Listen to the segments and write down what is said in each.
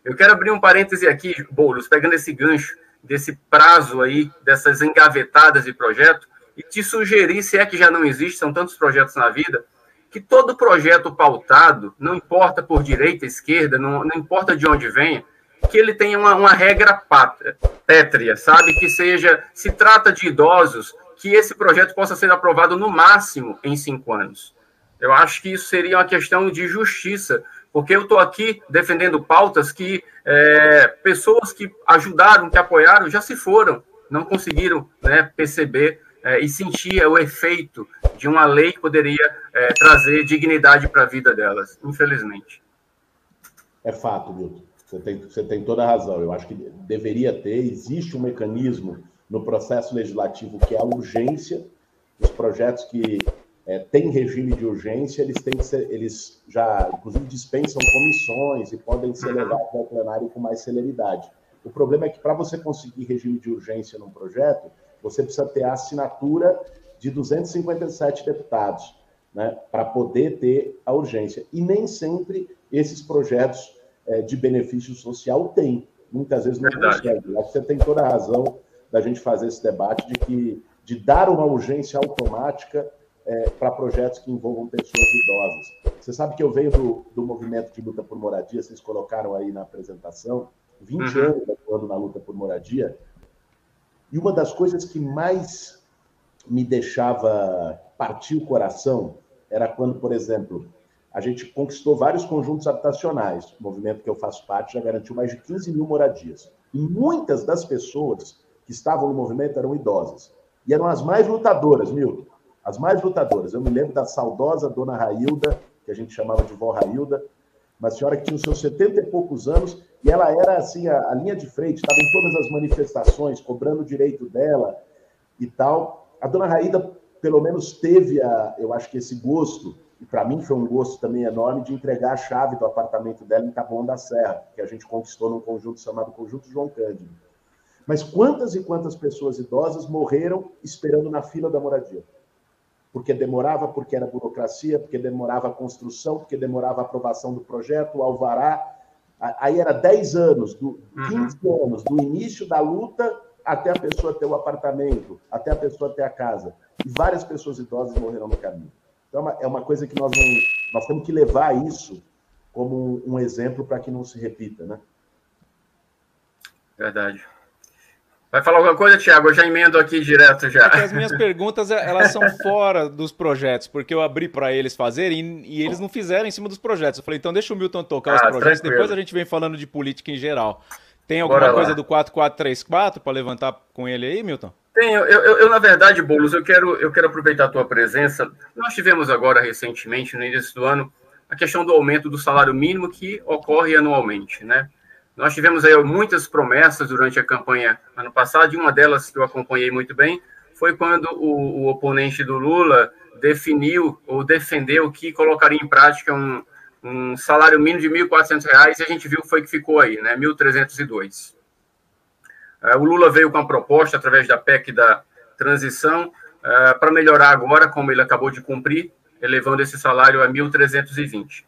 Eu quero abrir um parêntese aqui, Boulos, pegando esse gancho desse prazo aí, dessas engavetadas de projeto, e te sugerir, se é que já não existe, são tantos projetos na vida, que todo projeto pautado, não importa por direita, esquerda, não importa de onde venha, que ele tenha uma regra pétrea, sabe? Que seja, se trata de idosos, que esse projeto possa ser aprovado no máximo em 5 anos. Eu acho que isso seria uma questão de justiça, porque eu estou aqui defendendo pautas que pessoas que ajudaram, que apoiaram, já se foram, não conseguiram, né, perceber e sentir o efeito de uma lei que poderia trazer dignidade para a vida delas, infelizmente. É fato, Milton. Você tem toda a razão. Eu acho que deveria ter, existe um mecanismo no processo legislativo que é a urgência. Os projetos que têm regime de urgência, eles já, inclusive, dispensam comissões e podem ser levados ao plenário com mais celeridade. O problema é que, para você conseguir regime de urgência num projeto, você precisa ter a assinatura de 257 deputados, né, para poder ter a urgência. E nem sempre esses projetos de benefício social têm. Muitas vezes não conseguem. Acho que você tem toda a razão da gente fazer esse debate de dar uma urgência automática para projetos que envolvam pessoas idosas. Você sabe que eu venho do movimento de luta por moradia, vocês colocaram aí na apresentação, 20 anos atuando na luta por moradia, e uma das coisas que mais me deixava partir o coração era quando, por exemplo, a gente conquistou vários conjuntos habitacionais. O movimento que eu faço parte já garantiu mais de 15 mil moradias. E muitas das pessoas que estavam no movimento eram idosas. E eram as mais lutadoras, Milton. As mais lutadoras. Eu me lembro da saudosa dona Railda, que a gente chamava de vó Railda, uma senhora que tinha os seus 70 e poucos anos, e ela era assim, a linha de frente, estava em todas as manifestações, cobrando o direito dela e tal. A dona Railda, pelo menos, teve, eu acho que esse gosto, e para mim foi um gosto também enorme, de entregar a chave do apartamento dela em Taboão da Serra, que a gente conquistou num conjunto chamado Conjunto João Cândido. Mas quantas e quantas pessoas idosas morreram esperando na fila da moradia? Porque demorava, porque era burocracia, porque demorava a construção, porque demorava a aprovação do projeto, o alvará. Aí era 10 anos, 15 anos, do início da luta até a pessoa ter o apartamento, até a pessoa ter a casa. E várias pessoas idosas morreram no caminho. Então é uma coisa que nós temos que levar isso como um exemplo para que não se repita, né? Verdade. Vai falar alguma coisa, Thiago? Eu já emendo aqui direto já. As minhas perguntas, elas são fora dos projetos, porque eu abri para eles fazerem e eles não fizeram em cima dos projetos. Eu falei, então deixa o Milton tocar os projetos, tranquilo. Depois a gente vem falando de política em geral. Tem alguma coisa do 4434 para levantar com ele aí, Milton? Tenho. Eu na verdade, Boulos, eu quero aproveitar a tua presença. Nós tivemos agora, recentemente, no início do ano, a questão do aumento do salário mínimo que ocorre anualmente, né? Nós tivemos aí muitas promessas durante a campanha ano passado, e uma delas que eu acompanhei muito bem foi quando o oponente do Lula definiu ou defendeu que colocaria em prática um salário mínimo de R$ 1.400, e a gente viu foi que ficou aí, né? 1.302. O Lula veio com a proposta, através da PEC da transição, para melhorar agora, como ele acabou de cumprir, elevando esse salário a 1.320.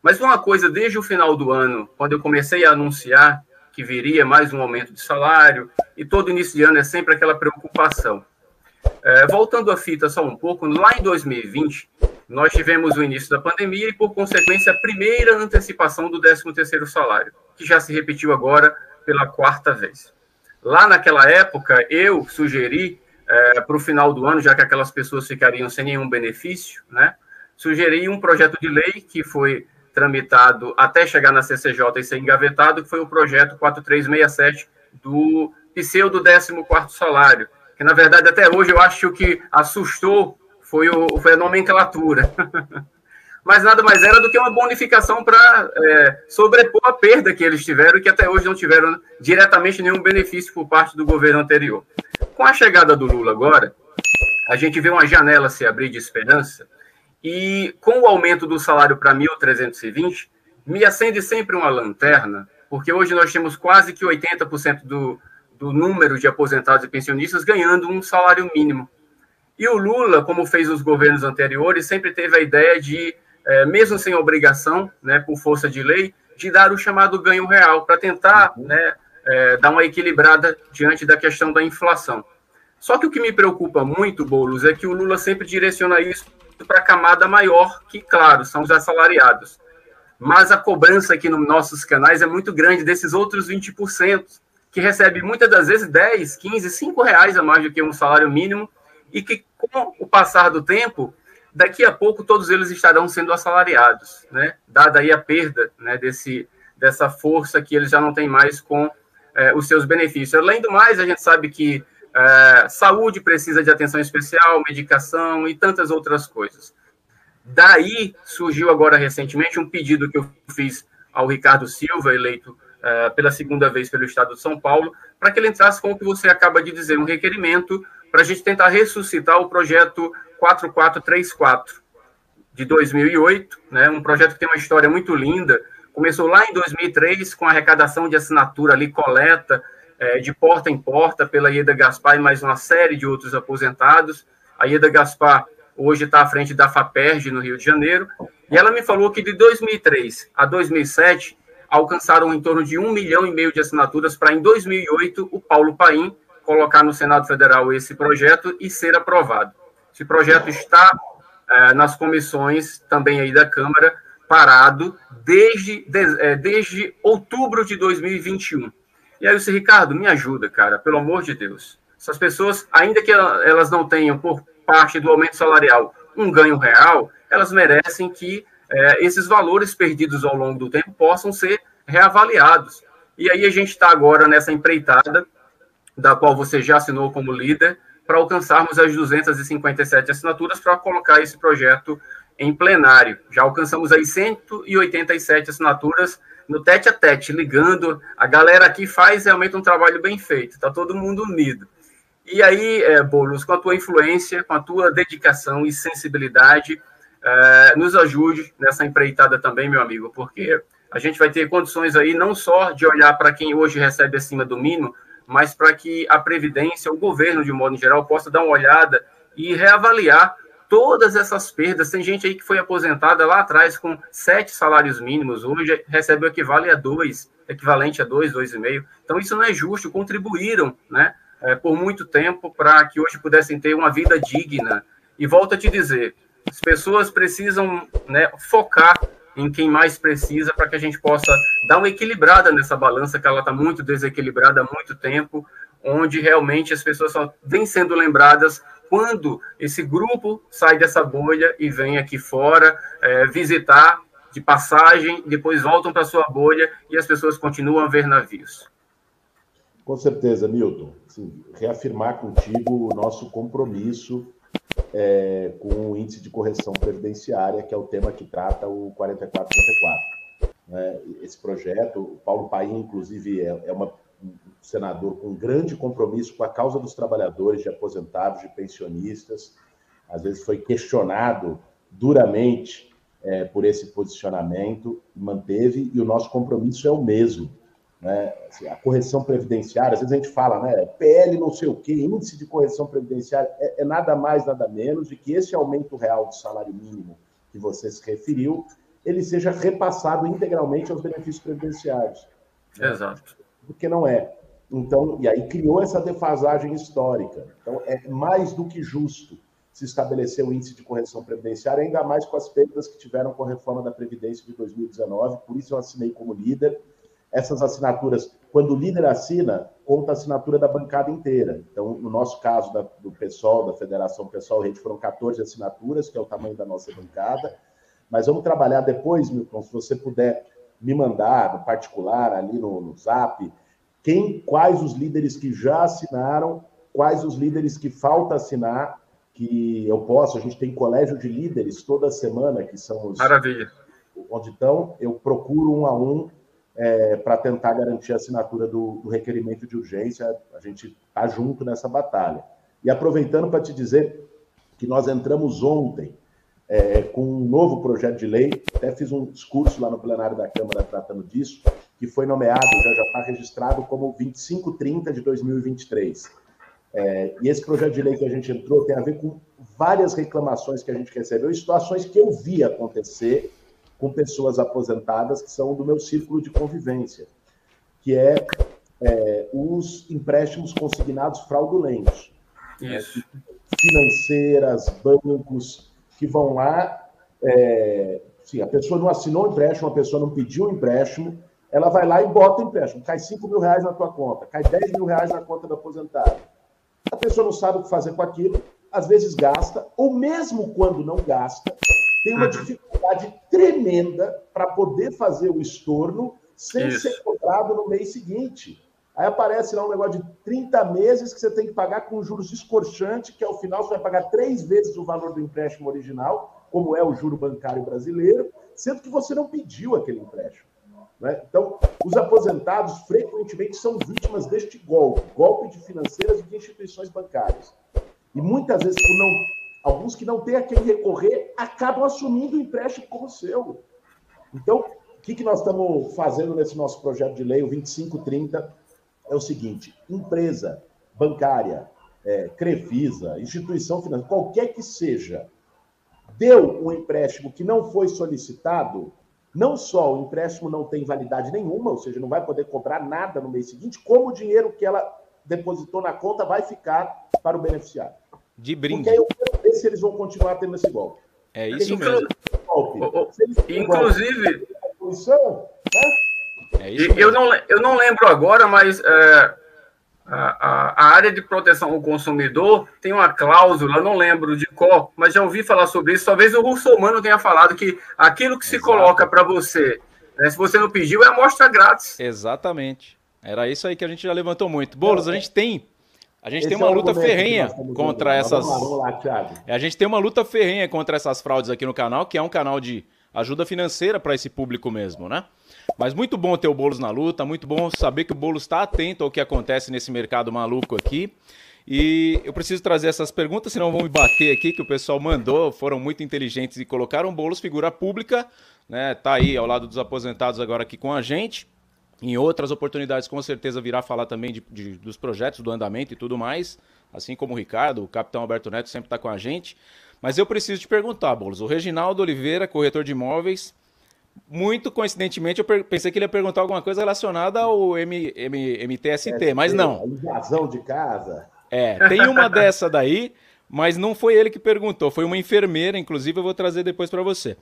Mas uma coisa, desde o final do ano, quando eu comecei a anunciar que viria mais um aumento de salário, e todo início de ano é sempre aquela preocupação. Voltando à fita só um pouco, lá em 2020, nós tivemos o início da pandemia e, por consequência, a primeira antecipação do 13º salário, que já se repetiu agora pela 4ª vez. Lá naquela época, eu sugeri, para o final do ano, já que aquelas pessoas ficariam sem nenhum benefício, né, sugeri um projeto de lei que foi tramitado até chegar na CCJ e ser engavetado, que foi o projeto 4367 do pseudo 14º salário, que, na verdade, até hoje eu acho que o que assustou foi a nomenclatura. Mas nada mais era do que uma bonificação para sobrepor a perda que eles tiveram e que até hoje não tiveram diretamente nenhum benefício por parte do governo anterior. Com a chegada do Lula agora, a gente vê uma janela se abrir de esperança, e com o aumento do salário para 1.320, me acende sempre uma lanterna, porque hoje nós temos quase que 80% do número de aposentados e pensionistas ganhando um salário mínimo. E o Lula, como fez os governos anteriores, sempre teve a ideia de, mesmo sem obrigação, né, por força de lei, de dar o chamado ganho real, para tentar dar uma equilibrada diante da questão da inflação. Só que o que me preocupa muito, Boulos, é que o Lula sempre direciona isso para a camada maior, que, claro, são os assalariados. Mas a cobrança aqui nos nossos canais é muito grande desses outros 20%, que recebe muitas das vezes 10, 15, 5 reais a mais do que um salário mínimo, e que, com o passar do tempo, daqui a pouco todos eles estarão sendo assalariados, né? Dada aí a perda, né, dessa força que eles já não têm mais com os seus benefícios. Além do mais, a gente sabe que saúde precisa de atenção especial, medicação e tantas outras coisas. Daí surgiu agora recentemente um pedido que eu fiz ao Ricardo Silva, eleito pela segunda vez pelo Estado de São Paulo, para que ele entrasse com o que você acaba de dizer, um requerimento para a gente tentar ressuscitar o projeto 4434 de 2008, né, um projeto que tem uma história muito linda. Começou lá em 2003 com a arrecadação de assinatura ali, coleta de porta em porta pela Ieda Gaspar e mais uma série de outros aposentados. A Ieda Gaspar hoje está à frente da FAPERJ, no Rio de Janeiro, e ela me falou que de 2003 a 2007 alcançaram em torno de 1,5 milhão de assinaturas para, em 2008, o Paulo Paim colocar no Senado Federal esse projeto e ser aprovado. Esse projeto está nas comissões também aí da Câmara, parado desde outubro de 2021. E aí, você, Ricardo, me ajuda, cara, pelo amor de Deus. Essas pessoas, ainda que elas não tenham, por parte do aumento salarial, um ganho real, elas merecem que esses valores perdidos ao longo do tempo possam ser reavaliados. E aí a gente está agora nessa empreitada, da qual você já assinou como líder, para alcançarmos as 257 assinaturas para colocar esse projeto em plenário. Já alcançamos aí 187 assinaturas no tete-a-tete, ligando. A galera aqui faz realmente um trabalho bem feito, está todo mundo unido. E aí, Boulos, com a tua influência, com a tua dedicação e sensibilidade, nos ajude nessa empreitada também, meu amigo, porque a gente vai ter condições aí não só de olhar para quem hoje recebe acima do mínimo, mas para que a Previdência, o governo de um modo geral, possa dar uma olhada e reavaliar todas essas perdas. Tem gente aí que foi aposentada lá atrás com 7 salários mínimos, hoje recebe o equivalente a 2, 2,5. Então isso não é justo, contribuíram, né, por muito tempo para que hoje pudessem ter uma vida digna. E volto a te dizer, as pessoas precisam, né, focar em quem mais precisa para que a gente possa dar uma equilibrada nessa balança, que ela está muito desequilibrada há muito tempo, onde realmente as pessoas só vêm sendo lembradas quando esse grupo sai dessa bolha e vem aqui fora visitar de passagem, depois voltam para sua bolha e as pessoas continuam a ver navios. Com certeza, Milton. Sim, reafirmar contigo o nosso compromisso com o índice de correção previdenciária, que é o tema que trata o 4434. Esse projeto, o Paulo Paim, inclusive, um senador com grande compromisso com a causa dos trabalhadores, de aposentados, de pensionistas. Às vezes foi questionado duramente por esse posicionamento, manteve, e o nosso compromisso é o mesmo. Né? Assim, a correção previdenciária, às vezes a gente fala, né, PL não sei o quê, índice de correção previdenciária, é nada mais, nada menos de que esse aumento real do salário mínimo que você se referiu, ele seja repassado integralmente aos benefícios previdenciários. Exato. Porque não é. Então, e aí criou essa defasagem histórica. Então, é mais do que justo se estabelecer o índice de correção previdenciária, ainda mais com as perdas que tiveram com a reforma da Previdência de 2019, por isso eu assinei como líder. Essas assinaturas, quando o líder assina, conta a assinatura da bancada inteira. Então, no nosso caso, do PSOL, da Federação PSOL, Rede, foram 14 assinaturas, que é o tamanho da nossa bancada. Mas vamos trabalhar depois, Milton, se você puder me mandar, no particular, ali no Zap, quais os líderes que já assinaram, quais os líderes que falta assinar, que eu posso, a gente tem colégio de líderes toda semana, que são os... Maravilha. Onde estão, eu procuro um a um, para tentar garantir a assinatura do requerimento de urgência. A gente está junto nessa batalha. E aproveitando para te dizer que nós entramos ontem com um novo projeto de lei, até fiz um discurso lá no plenário da Câmara tratando disso, que foi nomeado, já está registrado como 2530 de 2023. E esse projeto de lei que a gente entrou tem a ver com várias reclamações que a gente recebeu e situações que eu vi acontecer com pessoas aposentadas que são do meu círculo de convivência, que é os empréstimos consignados fraudulentos. Isso. Financeiras, bancos, que vão lá... sim, a pessoa não assinou o empréstimo, a pessoa não pediu o empréstimo, ela vai lá e bota o empréstimo. Cai 5 mil reais na tua conta, cai 10 mil reais na conta do aposentado. A pessoa não sabe o que fazer com aquilo, às vezes gasta, ou mesmo quando não gasta, tem uma dificuldade tremenda para poder fazer o estorno sem ser cobrado no mês seguinte. Aí aparece lá um negócio de 30 meses que você tem que pagar com juros escorchantes, que ao final você vai pagar 3 vezes o valor do empréstimo original, como é o juro bancário brasileiro, sendo que você não pediu aquele empréstimo. Né? Então, os aposentados frequentemente são vítimas deste golpe de financeiras e de instituições bancárias. E muitas vezes, alguns que não têm a quem recorrer, acabam assumindo o empréstimo como seu. Então, o que nós estamos fazendo nesse nosso projeto de lei, o 2530, é o seguinte: empresa bancária, Crefisa, instituição financeira, qualquer que seja, deu um empréstimo que não foi solicitado, não só o empréstimo não tem validade nenhuma, ou seja, não vai poder cobrar nada no mês seguinte, como o dinheiro que ela depositou na conta vai ficar para o beneficiário. De brinde. Porque aí eu quero ver se eles vão continuar tendo esse golpe. É isso mesmo. Inclusive... É isso mesmo. Eu não lembro agora, mas a área de proteção ao consumidor tem uma cláusula, não lembro de qual, mas já ouvi falar sobre isso. Talvez o Russomano tenha falado que aquilo que se coloca para você, né, se você não pediu, é amostra grátis. Exatamente. Era isso aí que a gente já levantou muito. Boulos, a gente tem uma luta ferrenha contra essas... Vamos lá, Thiago. A gente tem uma luta ferrenha contra essas fraudes aqui no canal, que é um canal de ajuda financeira para esse público mesmo, né? Mas muito bom ter o Boulos na luta, muito bom saber que o Boulos está atento ao que acontece nesse mercado maluco aqui. E eu preciso trazer essas perguntas, senão vão me bater aqui, que o pessoal mandou, foram muito inteligentes e colocaram o Boulos figura pública, né? Tá aí ao lado dos aposentados agora aqui com a gente. Em outras oportunidades, com certeza, virá falar também dos projetos, do andamento e tudo mais, assim como o Ricardo, o Capitão Alberto Neto sempre está com a gente. Mas eu preciso te perguntar, Boulos, o Reginaldo Oliveira, corretor de imóveis, muito coincidentemente, eu pensei que ele ia perguntar alguma coisa relacionada ao MTST, mas não. A invasão de casa. Tem uma dessa daí, mas não foi ele que perguntou, foi uma enfermeira, inclusive eu vou trazer depois para você.